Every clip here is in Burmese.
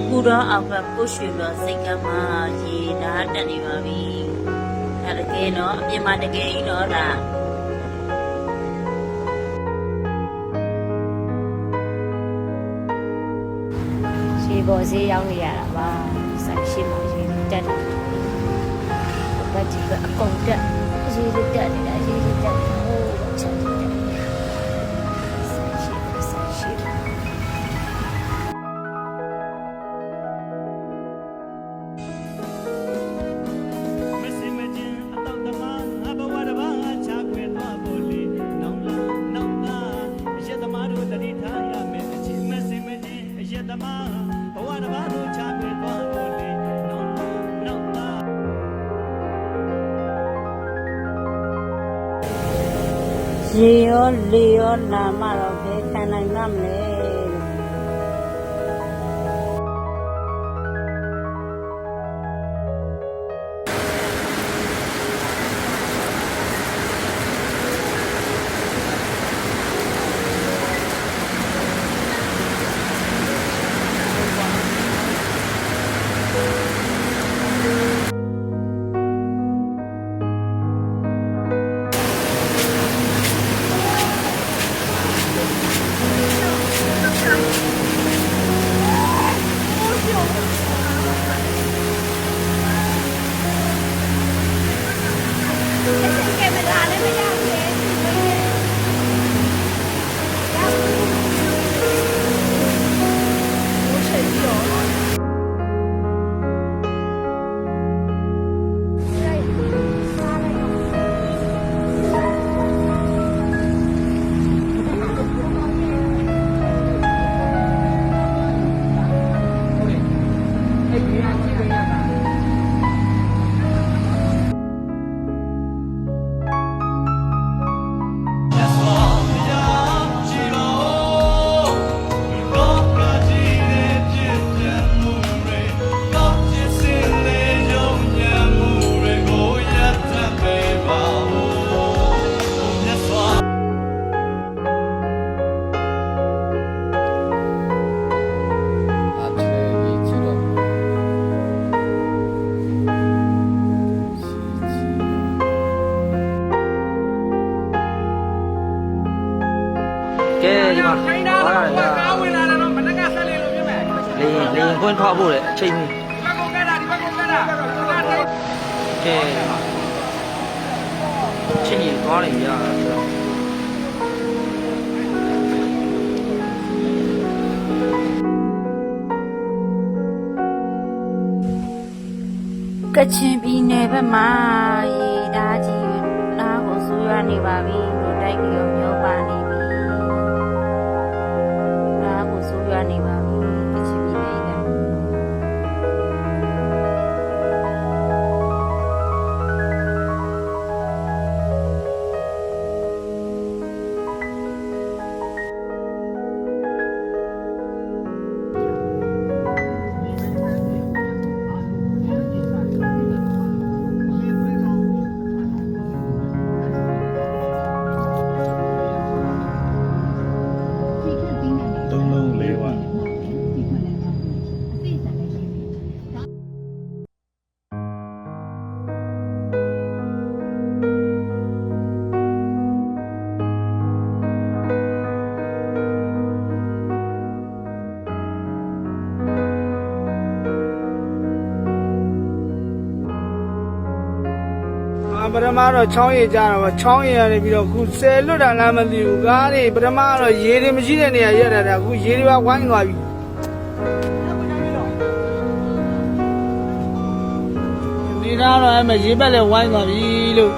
ပူတော့အောက်ကပုတ်ရွှေတော့စိတ်ကမှရေဓာတ်တက်နေပါပြီဒါတကယ်တော့အပြင်မှာတကယ်ကြီးတော့ဒါရေပေါ်ဈေးရောက်နေရတာပါဆိုင်ရှိမှရေတက်တယ်ဘက်ကြီးကအကုန်တက်ရေတက်နေတာရေတက်ဟိုးချက်တက်ဆိုင်ရှိရေရောလေရောလာမှတော့ဘယ်ခံနိုင်မှမလဲကဲဒီမှာဘာလာလဲကားဝင်လာတယ်နော်မနက်ကဆက်လေးလို့ပြမယ်လေခွန်းထောက်ဖို့လေအချိန်ကြီးဒီဘက်ကိုကဲတာကဲဒီမှာချင်းကြီးသွားနေရဆိုတော့ကချင်ပြည်နယ်ဘက်မှာရေဓာတ်ကြီးနားကိုဆိုးရွားနေပါပြီလို့တိုက်ကြီးရောမျိုးပါနေပြီနားကိုဆိုးရွားနေပါပြီကချင်ပြည်နယ်ကပထမတော့ချောင်းရည်ကြတော့ချောင်းရည်ရတယ်ပြီးတော့ခုဆယ်လွတ်တာလားမသိဘူးကားတွေပထမတော့ရေတွေမရှိတဲ့နေရာရက်တာအခုရေတွေပါဝိုင်းသွားပြီဒီတော့အဲ့မှာရေပက်လည်းဝိုင်းသွားပြီလို့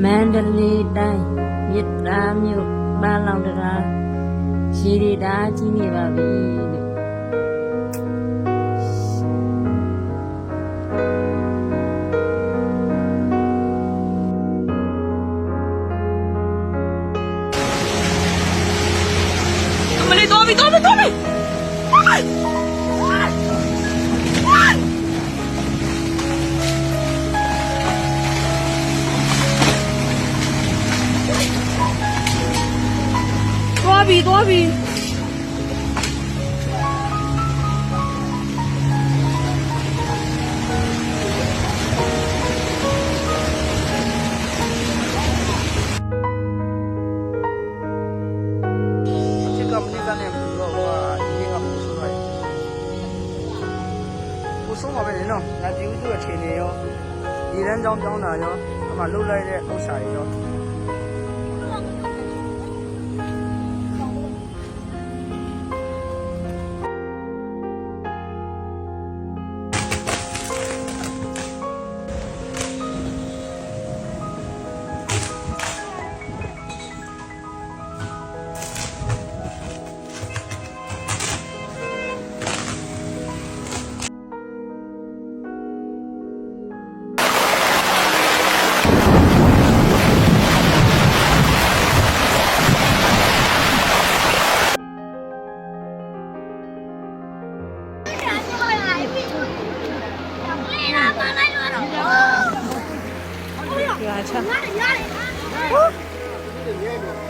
မန္တလေးတိုင်းမြစ်တာမြို့ပန်းလောင်တရားရေတွေဒါကြီးနေပါပြီလို့မလေးတော်ပြီတော်ပြီတော်ပြီ多比。这个没干的不多哇，一个不收来。不收嘛别人咯，那就这个钱的哟，一人张张的哟，那么楼来的好晒哟。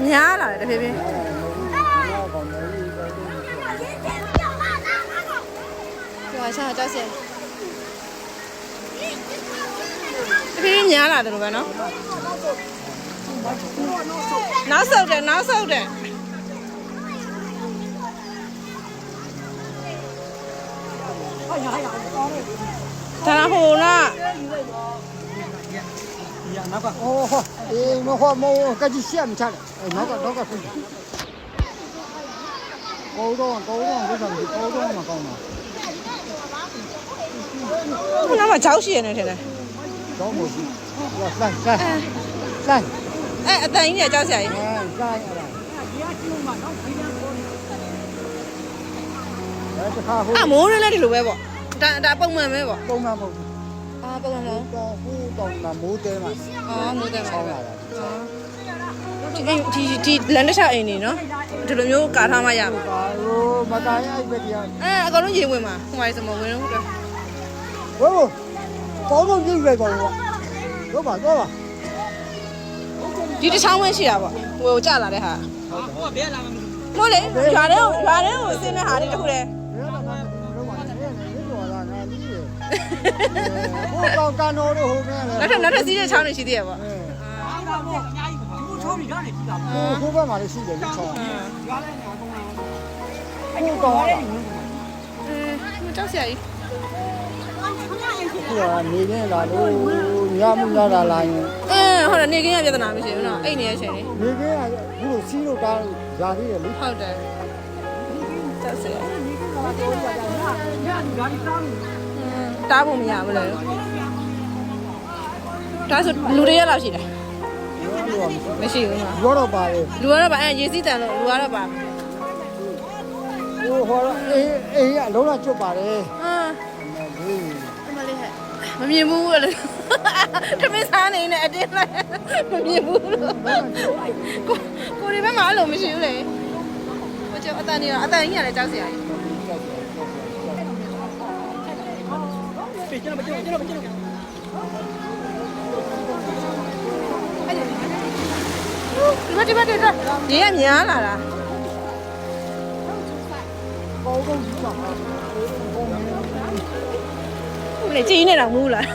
များလာတယ်တဖြည်းဖြည်းကျွာချကြောက်စင်တဖြည်းဖြည်းများလာတယ်လို့ပဲနော်နောက်ဆုတ်တယ်ဒါဟိုက哦，好，那话毛赶紧写不下来，那个可以。高中为啥子高中嘛高嘛？我那么早些呢，现在。早没去，来。哎，等一点早些。哎，来。啊，冇人来的路呗不？打崩门没不？崩门冇。啊，崩门冇。到那冇得嘛。哦，冇得嘛。抄来了。ဒီလန်တစ်ချအိမ်နေနော်ဒီလိုမျိုးကာထားမှရမှာ ဟိုမတားရအဲ့ဘက်ကြီး အကောင်လုံးရေဝင်မှာဟိုမှာစမဝင်တော့ ဟိုကောင်းတော့ပြည့်ပဲကောင်းတော့ပါဒီတစ်ချောင်းဝင်းရှိတာပေါ့ဟိုကြလာတဲ့ဟာဟိုကဘယ်လာမလို့လေရွာထဲကိုဆင်းတဲ့ဟာလေးတစ်ခုတည်း ဟိုကောင်းကန်တော်တို့ဟိုမဲ့နောက်ထပ်စီးတဲ့ချောင်းတွေရှိသေးရပေါ့ ဟိုဘက်မှာလည်းရှိတယ်လူချောင်းဟိုကောင်းရတာ ကြောက်စရာကြီး ဟိုကနေနေလာလို့ညမှုလာတာလာရင် ဟုတ်တယ်နေကင်းရပြဿနာမရှိဘူးနော်အိတ်နေရချိန်လေး နေကင်းကအခုလိုစီးလို့တားရာသေးတယ်လေ ဟုတ်တယ်ကြောက်စရာတားဖို့မရဘူးလေဒါဆိုလူတွေရလောက်ရှိတယ်မရှိဘူးနော် ဘောတော့ပါလေ လူကတော့ပါရေစီးတန်လို့လူကတော့ပါ ဟိုဟောအေးအလုံးလာကျွတ်ပါတယ် မလေးဟဲ့မမြင်ဘူးလေထမင်းစားနေနဲ့အတင်းလိုက်မမြင်ဘူးလို့ကိုဒီဘက်မှာအဲ့လိုမရှိဘူးလေမကြောက်အတန်ကြီးကလည်းကြောက်စရာကြီးဒီဘက်ရေကများလာတာ ကောင်းတော့ကြီးပါ မလေးကြည်နေတာမူးလား